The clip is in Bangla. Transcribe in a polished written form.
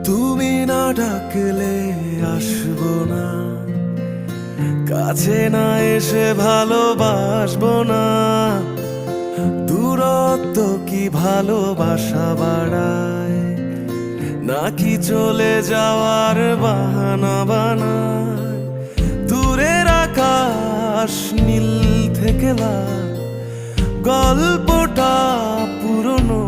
তুমি না ডাকলে আসবো না, কাছে না এসে ভালোবাসবো না। দূরত্ব কি ভালোবাসা বাড়ায়, নাকি চলে যাওয়ার বাহানা বানায়? দূরের আকাশ নীল থেকে লাল, গল্পটা পুরনো